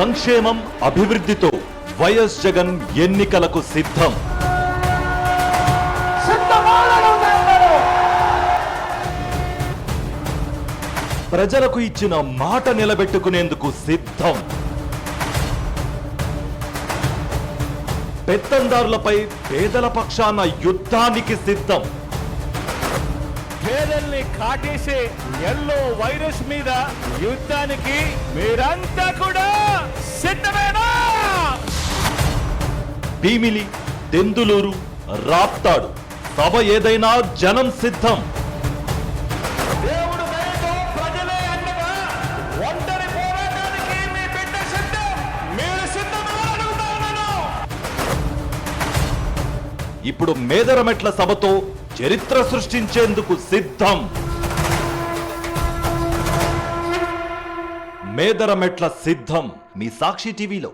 సంక్షేమం అభివృద్ధితో వైఎస్ జగన్ ఎన్నికలకు సిద్ధం. ప్రజలకు ఇచ్చిన మాట నిలబెట్టుకునేందుకు సిద్ధం. పెత్తందారులపై పేదల పక్షాన యుద్ధానికి సిద్ధం. పేదల్ని కాటేసే ఎల్లో వైరస్ మీద యుద్ధానికి మీరంతా కూడా సిద్ధమేనా? భీమిలి, దెందులూరు, రాప్తాడు సభ ఏదైనా జనం సిద్ధం. దేవుడు దయతో ప్రజలే అండగా ఒంటరి పోరాటానికి మీ బిడ్డ సిద్ధం. మీరు సిద్ధమా అడుగుతాను. ఇప్పుడు మేదరమెట్ల సభతో చరిత్ర సృష్టించేందుకు సిద్ధం. మేదరమెట్ల సిద్ధం. మీ సాక్షి టీవీలో.